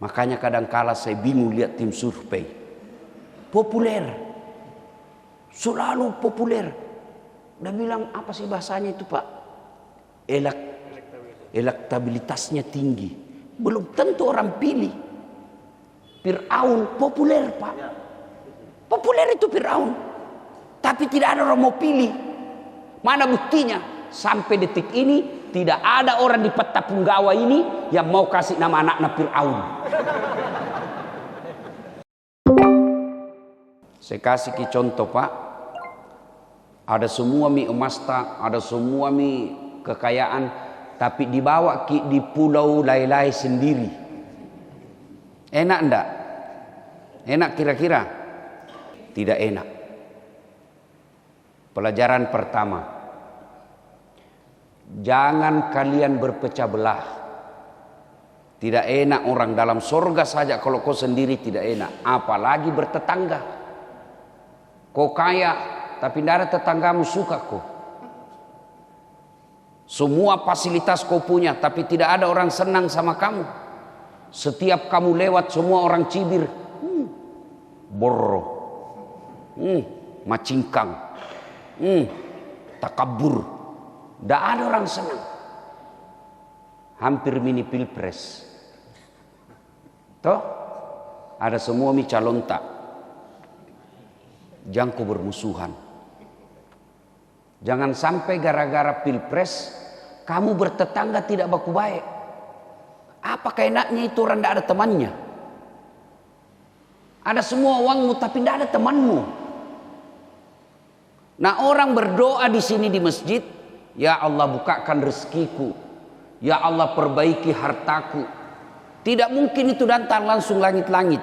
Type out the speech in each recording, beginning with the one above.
Makanya kadangkala saya bingung lihat tim survei. Populer. Selalu populer. Udah bilang apa sih bahasanya itu Pak? Elektabilitasnya tinggi. Belum tentu orang pilih. Fir'aun populer Pak. Populer itu Fir'aun. Tapi tidak ada orang mau pilih. Mana buktinya? Sampai detik ini tidak ada orang di peta punggawa ini yang mau kasih nama anaknya Fir'aun. Saya kasih contoh Pak. Ada semua mi emas tak, ada semua mi kekayaan, tapi dibawa di pulau Lai-Lai sendiri. Enak enggak? Enak kira-kira? Tidak enak. Pelajaran pertama. Jangan kalian berpecah belah. Tidak enak orang dalam surga saja kalau kau sendiri tidak enak. Apalagi bertetangga. Kau kaya tapi tidak ada tetanggamu suka kau. Semua fasilitas kau punya tapi tidak ada orang senang sama kamu. Setiap kamu lewat semua orang cibir. Borro. Macingkang. Takabur. Tidak ada orang senang. Hampir mini pilpres. Toh ada semua mi calon tak. Jangan kau bermusuhan. Jangan sampai gara-gara pilpres kamu bertetangga tidak baku baik. Apa enaknya itu orang tidak ada temannya? Ada semua uangmu tapi tidak ada temanmu. Nah orang berdoa di sini di masjid, ya Allah bukakan rezekiku, ya Allah perbaiki hartaku. Tidak mungkin itu datang langsung langit-langit.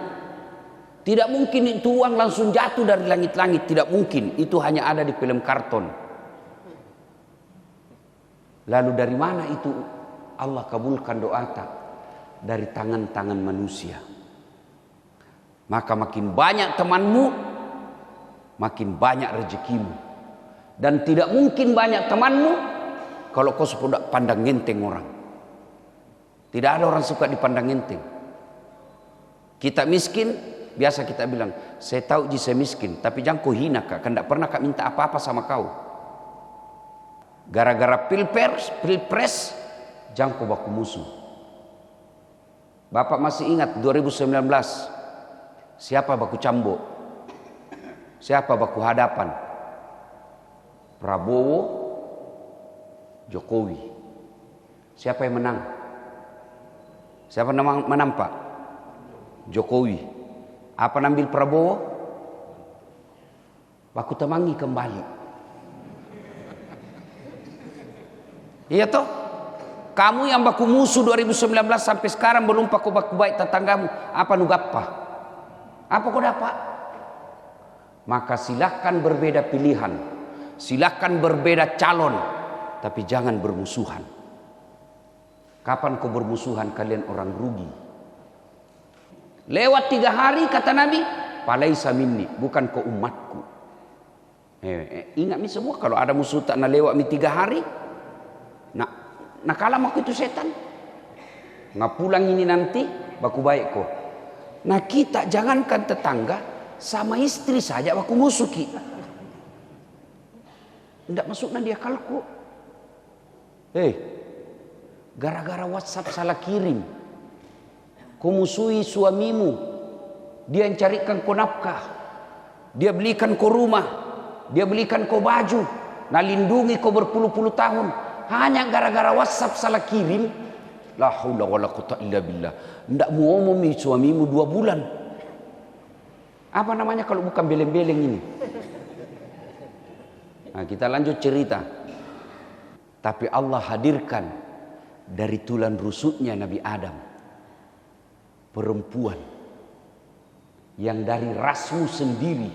Tidak mungkin itu uang langsung jatuh dari langit-langit. Tidak mungkin. Itu hanya ada di film karton. Lalu dari mana itu Allah kabulkan doa tak? Dari tangan-tangan manusia. Maka makin banyak temanmu, makin banyak rezekimu. Dan tidak mungkin banyak temanmu kalau kau sudah pandang enteng orang. Tidak ada orang suka dipandang enteng. Kita miskin, biasa kita bilang, saya tahu saya miskin, tapi jangan kau hina kak, kan tidak pernah kak minta apa-apa sama kau. Gara-gara pilpres, jangan kau baku musuh. Bapak masih ingat 2019, siapa baku cambuk? Siapa baku hadapan? Prabowo, Jokowi. Siapa yang menang? Siapa menang Pak? Jokowi. Apa nambil Prabowo? Baku temangi kembali. Iya toh? Kamu yang baku musuh 2019 sampai sekarang belum baku baik tetanggamu. Apa nugappa? Apa kau dapat? Maka silahkan berbeda pilihan. Silahkan berbeda calon. Tapi jangan bermusuhan. Kapan kau bermusuhan kalian orang rugi. Lewat 3 hari kata Nabi, palaisa minni, bukan kau umatku. Ingat mi semua kalau ada musuh tak nak lewat mi 3 hari, nak kalah aku itu setan. Nggak pulang ini nanti, baku baik kau. Nah kita jangankan tetangga, sama istri saja baku musuh ki. Tidak masuk dia kalku. Gara-gara WhatsApp salah kirim. Kau musuhi suamimu. Dia yang carikan kau nafkah. Dia belikan kau rumah. Dia belikan kau baju. Nah lindungi kau berpuluh-puluh tahun. Hanya gara-gara WhatsApp salah kirim. La haula wala quwwata illa billah. Tidak mau ngomongi suamimu 2 bulan. Apa namanya kalau bukan beleng-beleng ini? Nah kita lanjut cerita. Tapi Allah hadirkan dari tulang rusuknya Nabi Adam perempuan yang dari rasmu sendiri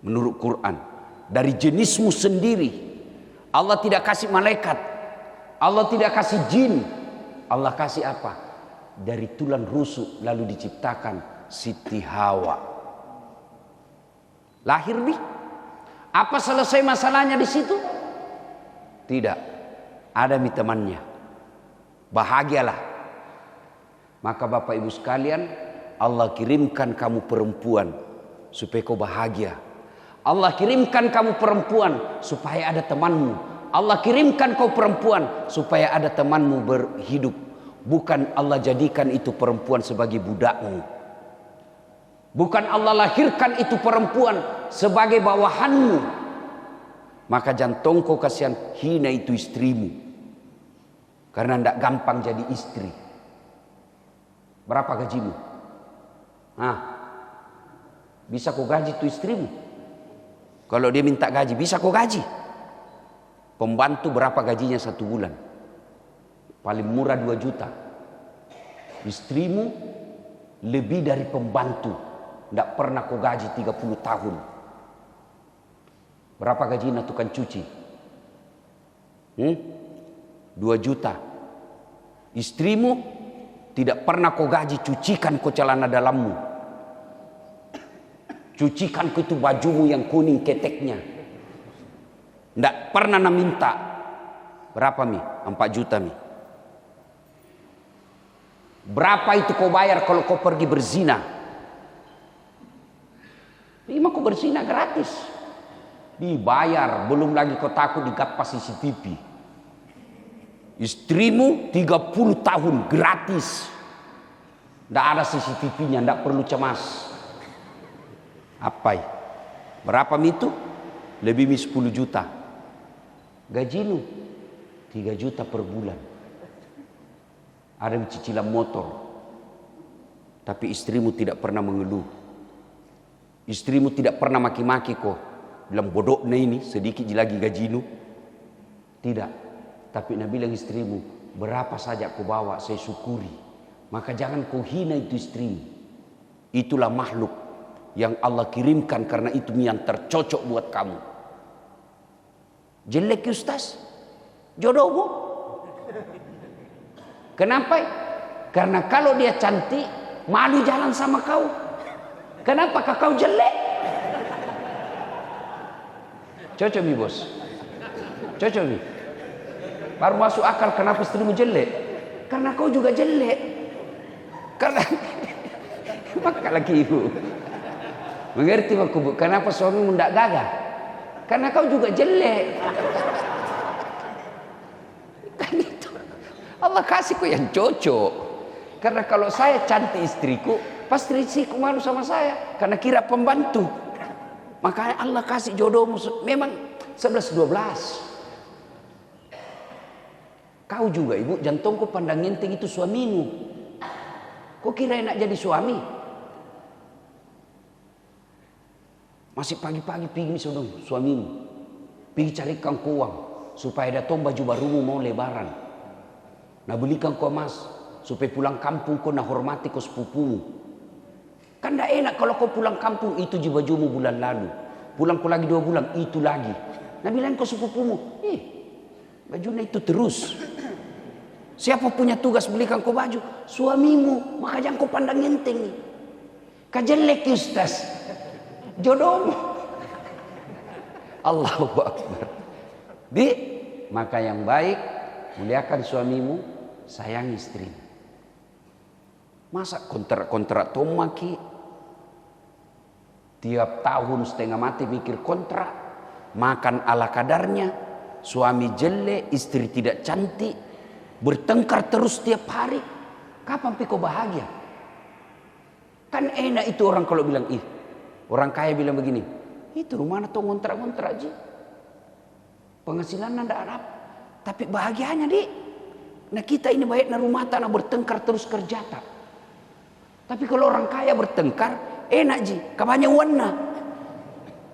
menurut Quran, dari jenismu sendiri. Allah tidak kasih malaikat, Allah tidak kasih jin, Allah kasih apa? Dari tulang rusuk lalu diciptakan Siti Hawa. Lahir nih. Apa selesai masalahnya di situ? Tidak. Ada temannya. Bahagialah. Maka Bapak Ibu sekalian, Allah kirimkan kamu perempuan supaya kau bahagia. Allah kirimkan kamu perempuan supaya ada temanmu. Allah kirimkan kau perempuan supaya ada temanmu berhidup. Bukan Allah jadikan itu perempuan sebagai budakmu. Bukan Allah lahirkan itu perempuan sebagai bawahanmu. Maka jantung kau kasihan, hina itu istrimu. Karena tidak gampang jadi istri. Berapa gajimu? Bisa kau gaji itu istrimu? Kalau dia minta gaji, bisa kau gaji? Pembantu berapa gajinya 1 bulan? Paling murah 2 juta. Istrimu lebih dari pembantu. Tidak pernah kau gaji 30 tahun. Berapa gajinya tukang cuci? 2 juta. Istrimu tidak pernah kau gaji, cucikan kau celana dalammu. Cucikan kau itu bajumu yang kuning keteknya. Tidak pernah minta. Berapa mi? 4 juta mi. Berapa itu kau bayar kalau kau pergi berzina? 5 kau berzina gratis. Dibayar, belum lagi kau takut digapas CCTV. Istrimu 30 tahun gratis. Tidak ada CCTV-nya, tidak perlu cemas. Apa? Berapa itu? Lebih 10 juta. Gajimu 3 juta per bulan. Ada yang cicilan motor. Tapi istrimu tidak pernah mengeluh. Istrimu tidak pernah maki-maki kok. Bilang bodohnya ini, sedikit lagi gajimu. Tidak. Tapi Nabi bilang istrimu, berapa saja kau bawa saya syukuri. Maka jangan kau hina itu istrimu. Itulah makhluk yang Allah kirimkan karena itu yang tercocok buat kamu. Jelek Ustaz? Jodohmu? Kenapa? Karena kalau dia cantik, malu jalan sama kau. Kenapa kau jelek? Cocok mi bos? Cocok mi? Baru masuk akal kenapa istrimu jelek? Karena kau juga jelek. Karena maka lagi ibu. Mengerti maksudku? Kenapa suamimu tidak gagah? Karena kau juga jelek. Kan itu. Allah kasih kau yang cocok. Karena kalau saya cantik istriku, pasti istriku malu sama saya. Karena kira pembantu. Makanya Allah kasih jodohmu memang 11-12. Kau juga ibu, jantungku pandang enteng itu suamimu. Kau kira enak jadi suami? Masih pagi-pagi pergi sodong suamimu. Pergi carikan kau uang supaya datang baju barumu mau lebaran. Nah belikan kau emas supaya pulang kampung kau nak hormati kau sepupumu. Kan tidak enak kalau kau pulang kampung itu je bajumu bulan lalu. Pulang kau lagi 2 bulan itu lagi. Nah bilang kau sepupumu, bajunya itu terus. Siapa punya tugas belikan kau baju? Suamimu. Maka jangan kau pandang enteng. Kajelek Ustaz. Jodohmu. Allahu Akbar. Maka yang baik, muliakan suamimu, sayang istrimu. Masa kontrak tomaki? Tiap tahun setengah mati mikir kontrak. Makan ala kadarnya. Suami jelek, istri tidak cantik. Bertengkar terus setiap hari. Kapan kau bahagia? Kan enak itu orang kalau bilang, orang kaya bilang begini, itu rumah tuh ngontrak-ngontrak aja. Penghasilan tidak ada. Tapi bahagianya nah kita ini baik na rumah tanah bertengkar terus kerja tak. Tapi kalau orang kaya bertengkar, enak ji. Kabanya warna.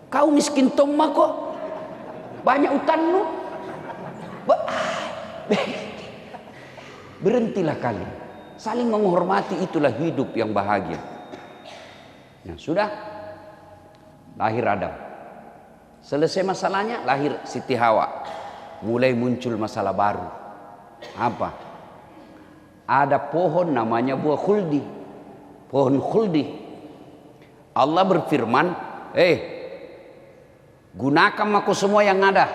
Kau miskin tomma kok. Banyak utanmu. Berhentilah kalian. Saling menghormati itulah hidup yang bahagia. Nah, sudah. Lahir Adam. Selesai masalahnya, lahir Siti Hawa. Mulai muncul masalah baru. Apa? Ada pohon namanya buah khuldi. Pohon khuldi. Allah berfirman, gunakan aku semua yang ada.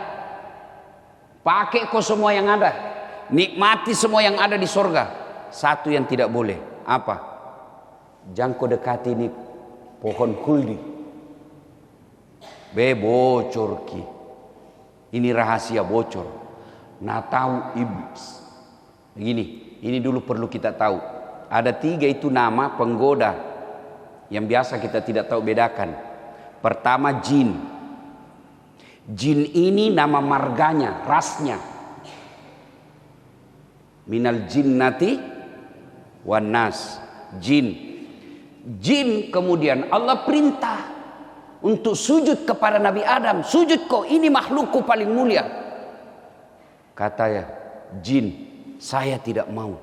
Pakai kau semua yang ada. Nikmati semua yang ada di surga. Satu yang tidak boleh. Apa? Jangan kau dekati ini pohon kuldi. Bocor ki. Ini rahasia bocor. Nah tahu iblis. Begini, ini dulu perlu kita tahu. Ada 3 itu nama penggoda yang biasa kita tidak tahu bedakan. Pertama jin. Jin ini nama marganya, rasnya. Minal jinnati wan nas. Jin. Jin kemudian Allah perintah untuk sujud kepada Nabi Adam. Sujud kau, ini makhlukku paling mulia. Katanya jin, saya tidak mau.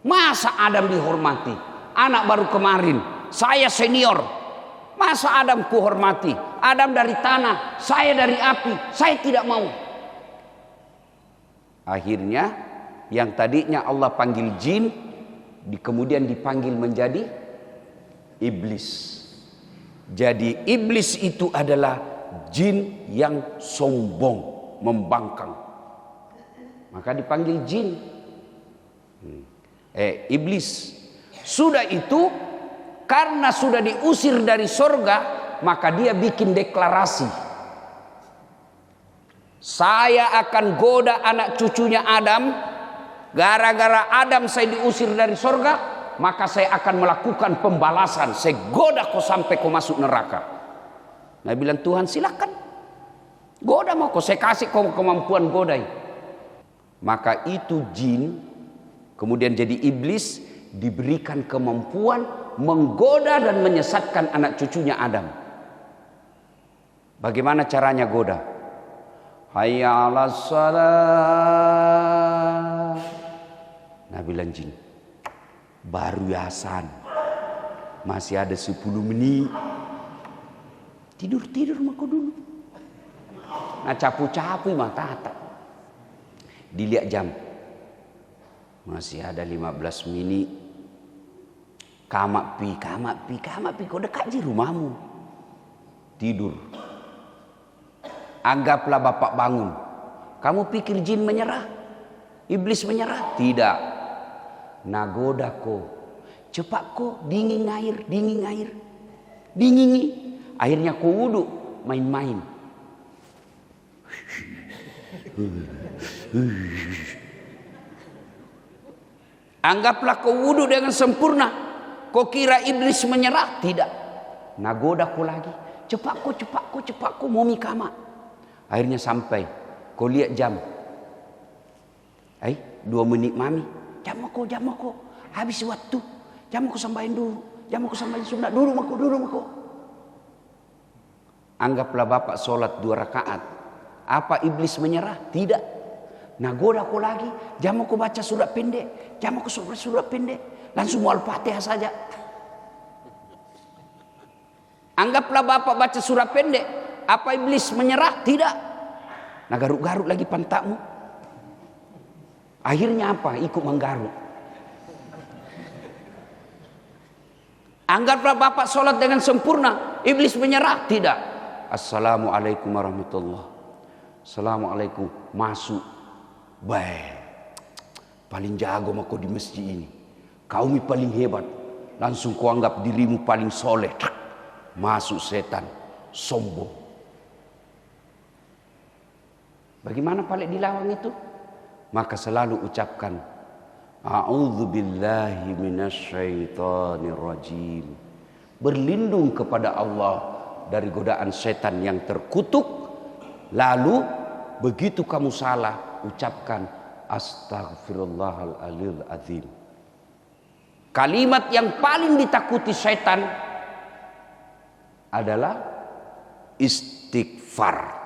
Masa Adam dihormati? Anak baru kemarin, saya senior. Masa Adam kuhormati? Adam dari tanah, saya dari api. Saya tidak mau. Akhirnya yang tadinya Allah panggil jin, kemudian dipanggil menjadi iblis. Jadi iblis itu adalah jin yang sombong, membangkang. Maka dipanggil jin. Iblis. Sudah itu, karena sudah diusir dari sorga, maka dia bikin deklarasi. Saya akan goda anak cucunya Adam. Gara-gara Adam saya diusir dari sorga, maka saya akan melakukan pembalasan. Saya goda kau sampai kau masuk neraka. Nah bilang Tuhan silakan. Goda mau kau, saya kasih kau kemampuan godai. Maka itu jin, kemudian jadi iblis, diberikan kemampuan menggoda dan menyesatkan anak cucunya Adam. Bagaimana caranya goda? Hayya 'alas shalah. Nah bilang jin, baru yasan, masih ada 10 menit. Tidur mako dulu. Nah capu-capu mata tata. Dilihat jam, masih ada 15 menit. Kamak pi, kau dekat je rumahmu. Tidur. Anggaplah bapak bangun. Kamu pikir jin menyerah? Iblis menyerah? Tidak. Nagoda ko. Cepat ko, dingin air. Dingini. Akhirnya ko wudhu, main-main. Anggaplah kau wudhu dengan sempurna. Kau kira iblis menyerah? Tidak. Nagoda kau lagi. Cepat kau mau mikama. Akhirnya sampai. Kau lihat jam. 2 menit mami. Jam aku. Habis waktu. Jam aku sambahin dulu. Jam aku sambahin sunat. Dulu mako. Anggaplah bapak sholat 2 rakaat. Apa iblis menyerah? Tidak. Nagoda kau lagi. Jam aku baca surat pendek. Jam aku surat pendek. Langsung Al-Fatihah saja. Anggaplah bapak baca surat pendek. Apa iblis menyerah? Tidak. Nah garuk-garuk lagi pantatmu. Akhirnya apa? Ikut menggaruk. Anggaplah bapak sholat dengan sempurna. Iblis menyerah? Tidak. Assalamualaikum warahmatullahi. Assalamualaikum. Masuk. Baik. Paling jago mako di masjid ini. Kau mi paling hebat. Langsung kau anggap dirimu paling soleh. Masuk setan. Sombong. Bagaimana paling dilawan itu? Maka selalu ucapkan a'udzubillahi minasyaitonir rajim. Berlindung kepada Allah dari godaan setan yang terkutuk. Lalu begitu kamu salah, ucapkan astaghfirullahaladzim azim. Kalimat yang paling ditakuti setan adalah istighfar.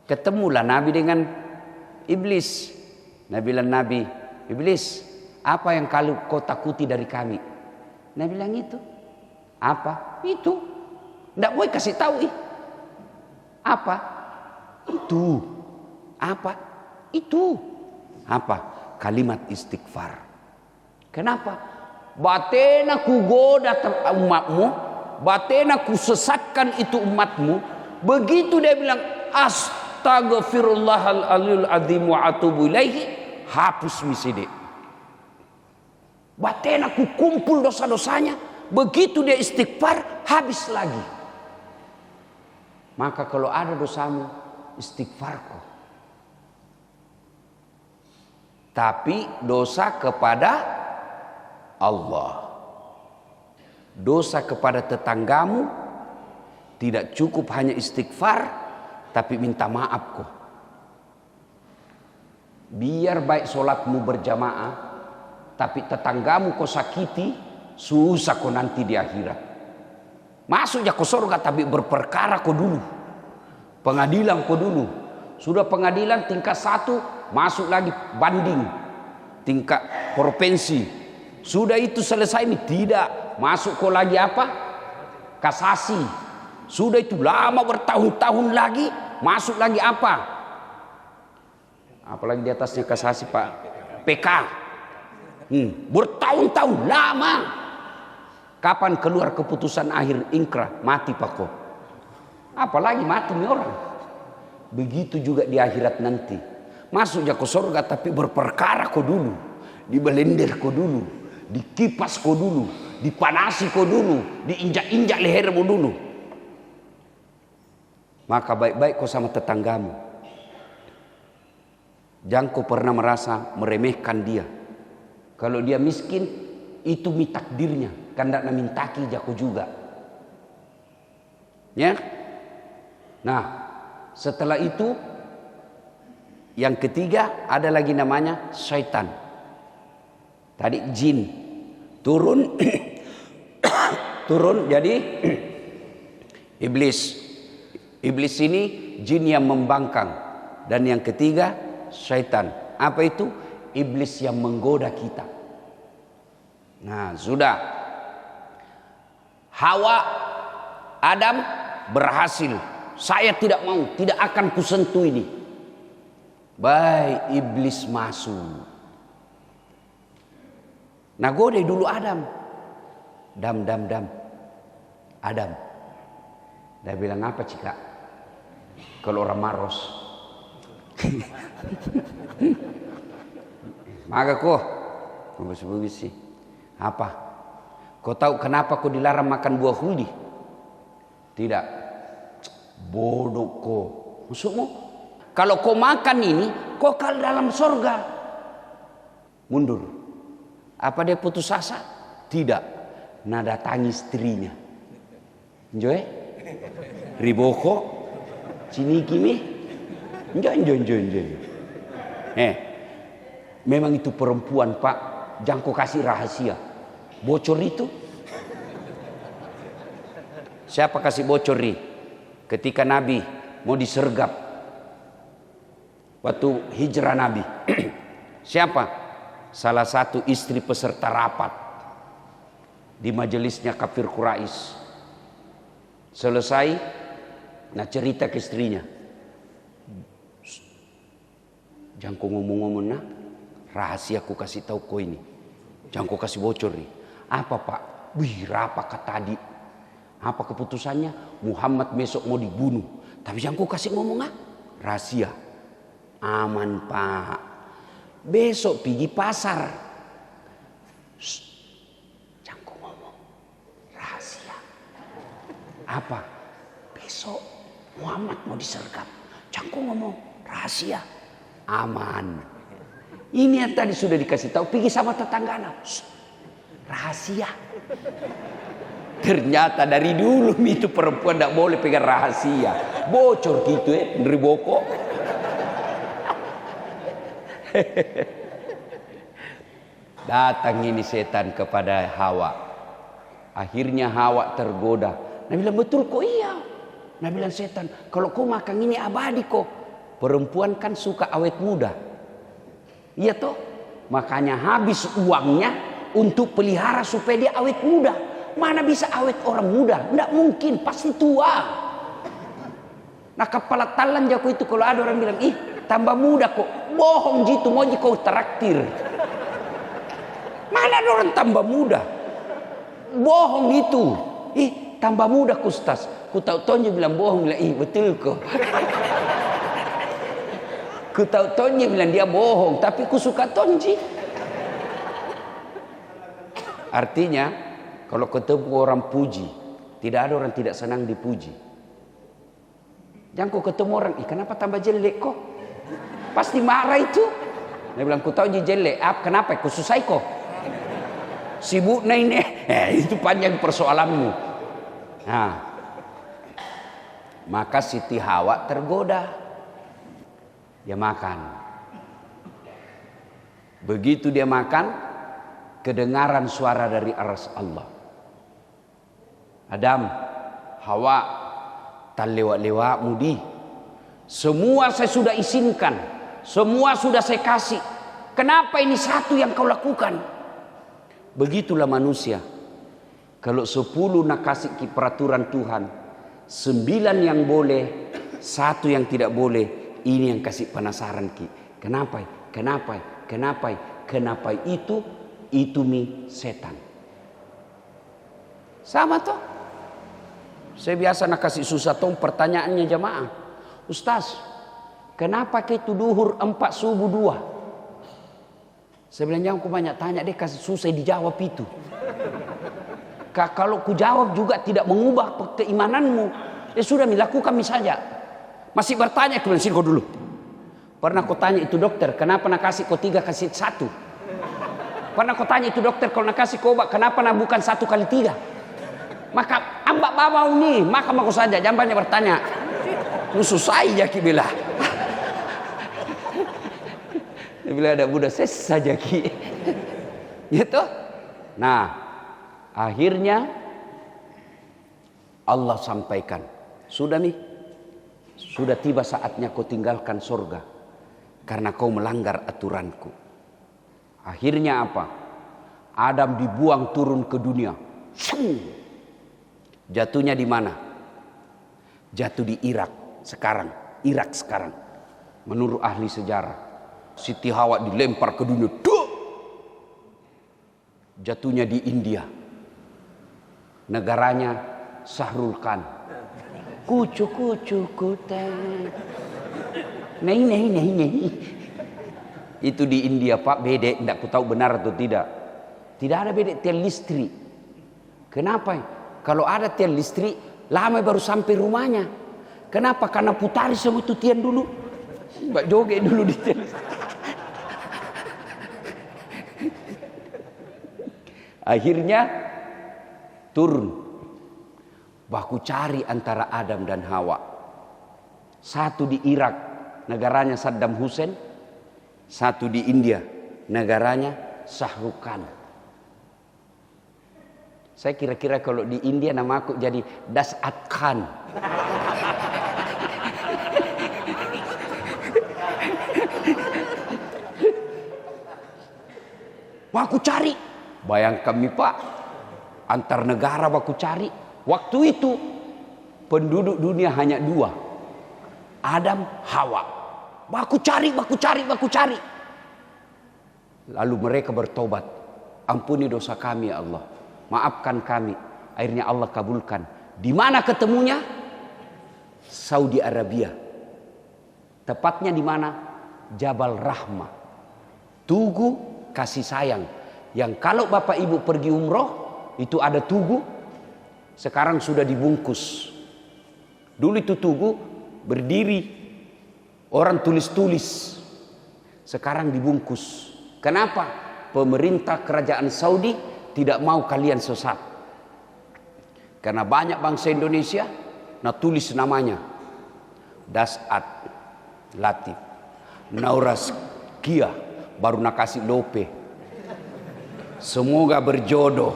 Ketemulah Nabi dengan iblis. Nabi bilang, Nabi, iblis, apa yang kau takuti dari kami? Nabi bilang itu. Apa? Itu. Tidak boleh kasih tahu. Apa? Itu. Apa? Itu. Apa? Kalimat istighfar. Kenapa? Batena ku goda umatmu, batena ku sesatkan itu umatmu. Begitu dia bilang astaghfirullahaladzim wa atubu ilaihi, hapus miside. Batena ku kumpul dosa-dosanya. Begitu dia istighfar, habis lagi. Maka kalau ada dosamu, istighfar kok. Tapi dosa kepada Allah. Dosa kepada tetanggamu tidak cukup hanya istighfar, tapi minta maaf kok. Biar baik sholatmu berjamaah, tapi tetanggamu kau sakiti, susah kau nanti di akhirat. Masuk ya ke surga tapi berperkara kau dulu. Pengadilan kau dulu. Sudah pengadilan tingkat 1, masuk lagi banding tingkat provinsi. Sudah itu selesai ini tidak, masuk kau lagi apa? Kasasi. Sudah itu lama bertahun-tahun lagi, masuk lagi apa? Apalagi di atasnya kasasi Pak, PK. Bertahun-tahun lama. Kapan keluar keputusan akhir ingkrah? Mati Pak kok. Apalagi mati nih orang. Begitu juga di akhirat nanti. Masuk ya ke surga tapi berperkara kok dulu. Dibelender kok dulu. Dikipas kok dulu. Dipanasi kok dulu. Diinjak-injak lehermu dulu. Maka baik-baik kau sama tetanggamu. Jangan kau pernah merasa meremehkan dia. Kalau dia miskin, itu takdirnya. Kan tidak mintaki jago juga. Ya. Nah, setelah itu yang ketiga ada lagi namanya syaitan. Tadi jin turun turun jadi iblis. Iblis ini jin yang membangkang. Dan yang ketiga syaitan. Apa itu? Iblis yang menggoda kita. Nah, sudah. Hawa, Adam berhasil. Saya tidak mau, tidak akan kusentuh ini. Baik, iblis masuk. Nah, godai dulu Adam. Dam. Adam. Dia bilang apa cika? Kalau orang maros. Maka kok bagus-bagus sih. Apa? Kau tahu kenapa kau dilarang makan buah huldi? Tidak. Bodoh kau. Maksudmu? Kalau kau makan ini, kau kal dalam surga. Mundur. Apa dia putus asa? Tidak. Nah, datangi istrinya. Enjoy? Riboko? Cinikimi? Enjoy. Memang itu perempuan Pak. Jangan kau kasih rahasia. Bocor itu. Siapa kasih bocor nih? Ketika Nabi mau disergap. Waktu hijrah Nabi. Siapa? Salah satu istri peserta rapat. Di majelisnya kafir Quraisy. Selesai. Nah, cerita ke istrinya. Jangan kau ngomong-ngomong nah. Rahasia aku kasih tahu kau ini. Jangan kau kasih bocor nih. Apa Pak? Wih, rapakat tadi. Apa keputusannya? Muhammad besok mau dibunuh. Tapi jangan kau kasih ngomong ah. Rahasia. Aman Pak. Besok pergi pasar. Shh. Jangan kau ngomong. Rahasia. Apa? Besok Muhammad mau disergap. Jangan kau ngomong. Rahasia. Aman. Ini yang tadi sudah dikasih tahu. Pergi sama tetangganya. Rahasia. Ternyata dari dulu itu perempuan tidak boleh pegang rahasia. Bocor gitu Riboko. Datang ini setan kepada Hawa. Akhirnya Hawa tergoda. Nabi bilang betul kok iya. Nabi bilang setan. Kalau kau makan ini abadi kok. Perempuan kan suka awet muda. Iya toh, makanya habis uangnya untuk pelihara supaya dia awet muda. Mana bisa awet orang muda? Tidak mungkin, pasti tua. Nah, kepala talan jago itu kalau ada orang bilang, ih tambah muda kok. Bohong jitu, mau kau traktir. Mana ada orang tambah muda? Bohong itu. Ih tambah muda Kustas. Ku tahu Tonji bilang bohong, bilang ih betul kok. Ku tahu Tonji bilang dia bohong, tapi ku suka Tonji. Artinya kalau ketemu orang puji, tidak ada orang tidak senang dipuji. Jangan kau ketemu orang, kenapa tambah jelek kok? Pasti marah itu. Dia bilang, ku tahu jelek, kenapa? Ku susah kok. Sibuk ini, itu panjang persoalanmu. Nah, maka Siti Hawa tergoda, dia makan. Begitu dia makan, kedengaran suara dari aras Allah. Adam, Hawa, tak lewat-lewat mudi. Semua saya sudah izinkan, semua sudah saya kasih. Kenapa ini satu yang kau lakukan? Begitulah manusia. Kalau 10 nak kasih peraturan Tuhan, 9 yang boleh, 1 yang tidak boleh. Ini yang kasih penasaran ki. Kenapa? Kenapa? Kenapa? Kenapa itu mi setan. Sama toh. Saya biasa nak kasih susah toh pertanyaannya jamaah. Ustaz, kenapa kita duhur 4 subuh 2? Saya bilang jangan ku banyak tanya deh, kasih susah dijawab itu. Kalau ku jawab juga tidak mengubah keimananmu, ya sudah lakukan saja. Masih bertanya, aku bilang sini kau dulu. Pernah kau tanya itu dokter, kenapa nak kasih kau 3 kasih 1? Pernah kau tanya itu dokter, kalau nak kasih kau obat, kenapa nak bukan 1 kali 3? Maka ambak babau nih, makan aku saja, jangan banyak bertanya. Musuh saya ki bilang. Dia bilang ada budak ses saja ki. Gitu. Nah, akhirnya Allah sampaikan, sudah nih, sudah tiba saatnya kau tinggalkan surga karena kau melanggar aturanku. Akhirnya apa? Adam dibuang turun ke dunia. Jatuhnya di mana? Jatuh di Irak sekarang. Irak sekarang. Menurut ahli sejarah. Siti Hawa dilempar ke dunia. Duh! Jatuhnya di India. Negaranya Shahrul Khan. Kucu kutang. Nei. Itu di India Pak, bedek. Tidak ku tahu benar atau tidak. Tidak ada bedek tiang listrik. Kenapa? Kalau ada tiang listrik, lama baru sampai rumahnya. Kenapa? Karena putari semua itu tiang dulu. Mbak joget dulu di tiang listrik. Akhirnya turun. Baku cari antara Adam dan Hawa. Satu di Irak, negaranya Saddam Hussein. Satu di India, negaranya Shahrukh Khan. Saya kira-kira kalau di India nama aku jadi Dasat Khan. Baku cari. Bayangkan nih Pak, antar negara baku cari. Waktu itu penduduk dunia hanya 2, Adam, Hawa. Baku cari. Lalu mereka bertobat, ampuni dosa kami ya Allah, maafkan kami. Akhirnya Allah kabulkan. Di mana ketemunya? Saudi Arabia. Tepatnya di mana? Jabal Rahmah. Tugu kasih sayang. Yang kalau Bapak Ibu pergi umroh, itu ada tugu, sekarang sudah dibungkus. Dulu itu tugu berdiri, orang tulis-tulis, sekarang dibungkus. Kenapa? Pemerintah kerajaan Saudi tidak mau kalian sesat. Karena banyak bangsa Indonesia, nah tulis namanya. Dasat Latif, Nauras Kia, baru nak kasih Lope. Semoga berjodoh.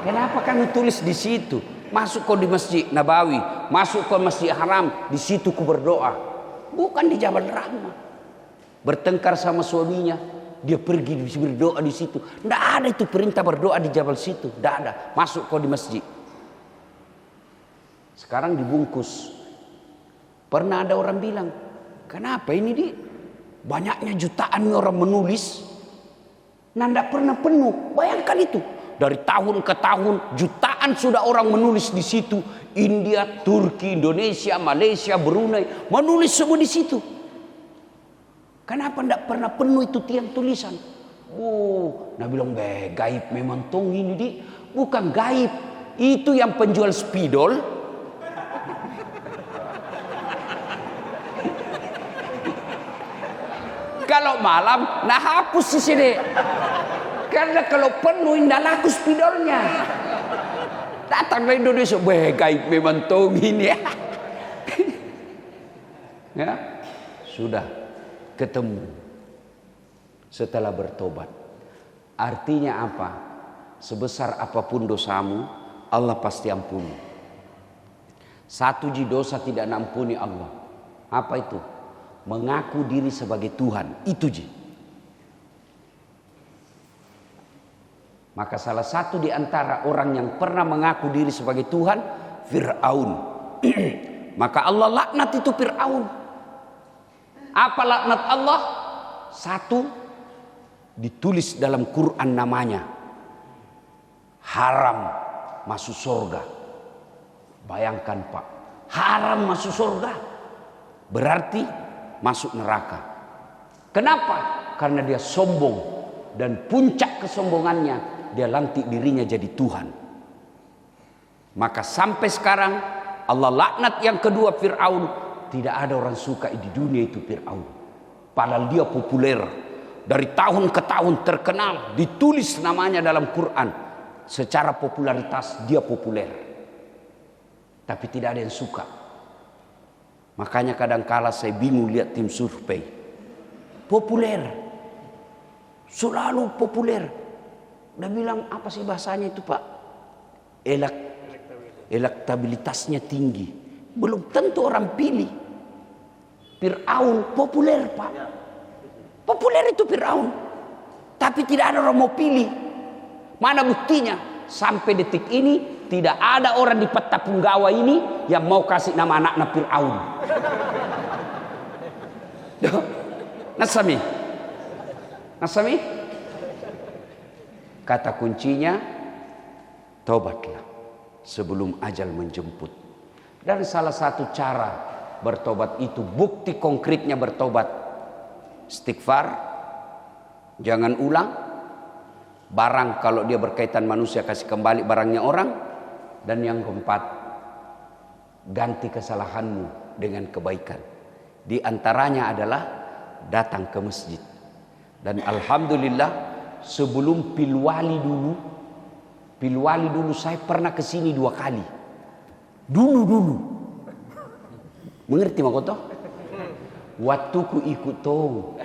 Kenapa kamu tulis di situ? Masuk kau di Masjid Nabawi, masuk kau Masjid Haram, di situ ku berdoa. Bukan di Jabal Rahmah. Bertengkar sama suaminya, dia pergi berdoa di situ. Tidak ada itu perintah berdoa di Jabal situ. Tidak ada. Masuk kau di masjid. Sekarang dibungkus. Pernah ada orang bilang, kenapa ini di banyaknya jutaan orang menulis, nah tidak pernah penuh. Bayangkan itu. Dari tahun ke tahun jutaan sudah orang menulis di situ. India, Turki, Indonesia, Malaysia, Brunei menulis semua di situ. Kenapa tidak pernah penuh itu tiang tulisan? Oh, nah bilang, gaib memang tong ini di. Bukan gaib, itu yang penjual spidol. Kalau malam, nah hapus di sini. Karena kalau penuh, indah laku spidolnya. Datang ke Indonesia, gaib memang tong ini. Ya, sudah ketemu setelah bertobat. Artinya apa? Sebesar apapun dosamu, Allah pasti ampuni. Satu dosa tidak ampuni Allah. Apa itu? Mengaku diri sebagai Tuhan. Itu Maka salah satu di antara orang yang pernah mengaku diri sebagai Tuhan, Fir'aun. Maka Allah laknat itu Fir'aun. Apa laknat Allah? Satu, ditulis dalam Quran namanya, haram masuk surga. Bayangkan Pak, haram masuk surga, berarti masuk neraka. Kenapa? Karena dia sombong, dan puncak kesombongannya dia lantik dirinya jadi Tuhan. Maka sampai sekarang Allah laknat yang kedua Fir'aun. Tidak ada orang suka di dunia itu Fir'aun. Padahal dia populer, dari tahun ke tahun terkenal, ditulis namanya dalam Quran. Secara popularitas dia populer, tapi tidak ada yang suka. Makanya kadang-kala saya bingung lihat tim survei. Populer, selalu populer. Udah bilang apa sih bahasanya itu Pak? Elektabilitasnya tinggi. Belum tentu orang pilih. Fir'aun populer Pak. Populer itu Fir'aun. Tapi tidak ada orang mau pilih. Mana buktinya? Sampai detik ini tidak ada orang di peta punggawa ini yang mau kasih nama anaknya Fir'aun. Nasami? Kata kuncinya, tobatlah sebelum ajal menjemput. Dan salah satu cara bertobat itu, bukti konkretnya bertobat, istighfar, jangan ulang. Barang kalau dia berkaitan manusia, kasih kembali barangnya orang. Dan yang keempat, ganti kesalahanmu dengan kebaikan. Di antaranya adalah datang ke masjid. Dan alhamdulillah, sebelum pilwali dulu saya pernah kesini 2 kali. Dulu. Mengerti makoto? Waktu ku ikut tong.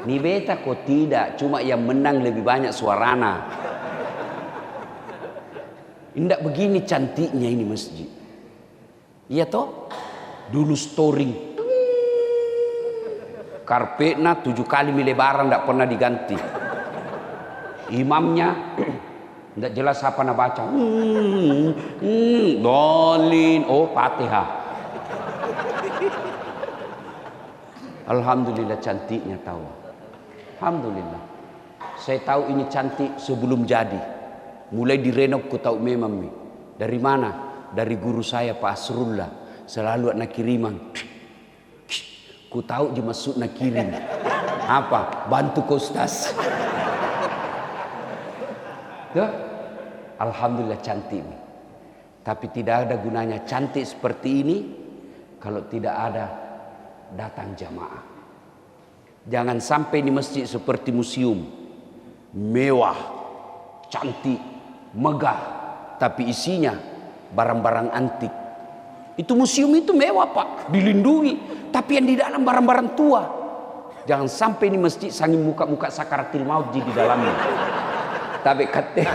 Ni beta kok tidak, cuma yang menang lebih banyak suarana. Tidak begini cantiknya ini masjid. Iya toh? Dulu storing. Karpetnya 7 kali lebaran tidak pernah diganti. Imamnya tidak jelas apa nak baca. Dolin, oh Fatihah. Alhamdulillah cantiknya tahu. Alhamdulillah. Saya tahu ini cantik sebelum jadi. Mulai direnov ku tahu memang nih. Dari mana? Dari guru saya Pak Asrullah. Selalu nak kiriman. Ku tahu di masuk nak kirim. Apa? Bantu ke Ustaz. Tuh. Alhamdulillah cantik nih. Tapi tidak ada gunanya cantik seperti ini kalau tidak ada datang jamaah. Jangan sampai di masjid seperti museum, mewah, cantik, megah, tapi isinya barang-barang antik. Itu museum itu mewah Pak, dilindungi, tapi yang di dalam barang-barang tua. Jangan sampai di masjid sangin muka-muka sakaratil maut di dalamnya. Tapi kata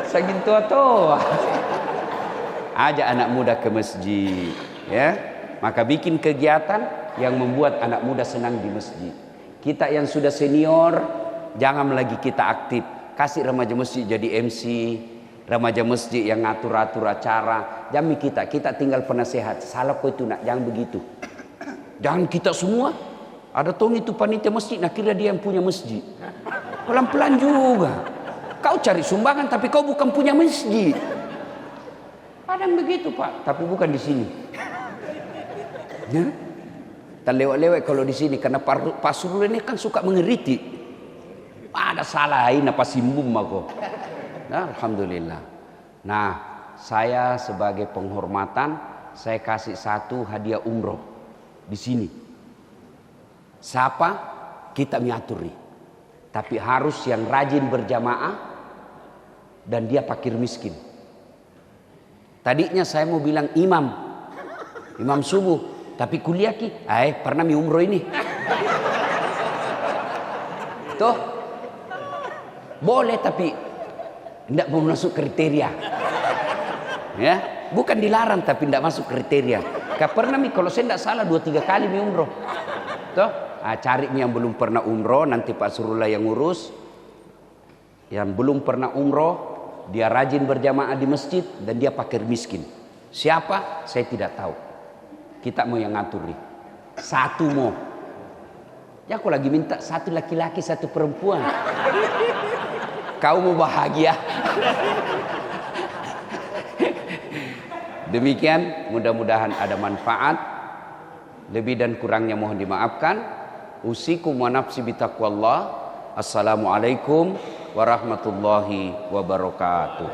sangin tua-tua. Ajak anak muda ke masjid, ya. Maka bikin kegiatan yang membuat anak muda senang di masjid. Kita yang sudah senior, jangan lagi kita aktif. Kasih remaja masjid jadi MC, remaja masjid yang ngatur-atur acara. Jami kita tinggal penasehat. Salah kau itu nak, jangan begitu. Jangan kita semua. Ada tong itu panitia masjid, nak kira dia yang punya masjid. Pelan-pelan juga. Kau cari sumbangan tapi kau bukan punya masjid. Kadang begitu Pak, tapi bukan di sini. Ya? Dan lewat-lewat kalau di sini karena Pak Surul ini kan suka mengeriti. Ada salah ini apa simbum aku. Nah, alhamdulillah. Nah, saya sebagai penghormatan saya kasih satu hadiah umroh di sini. Siapa kita mengatur nih. Tapi harus yang rajin berjamaah dan dia fakir miskin. Tadinya saya mau bilang imam subuh, tapi kuliah ki, pernah mi umroh ini. Tuh, boleh tapi tidak mau masuk kriteria. Ya, bukan dilarang tapi tidak masuk kriteria. Pernah mi kalau saya tidak salah 2-3 kali mi umroh. Tuh, cari mi yang belum pernah umroh, nanti Pak Surullah yang ngurus. Yang belum pernah umroh, dia rajin berjamaah di masjid dan dia fakir miskin. Siapa? Saya tidak tahu. Kita mau yang ngatur nih. Satu mau. Ya aku lagi minta satu laki-laki, satu perempuan. Kau mau bahagia. Demikian, mudah-mudahan ada manfaat. Lebih dan kurangnya mohon dimaafkan. Usikum wa nafsi bitaqwallah. Assalamualaikum warahmatullahi wabarakatuh.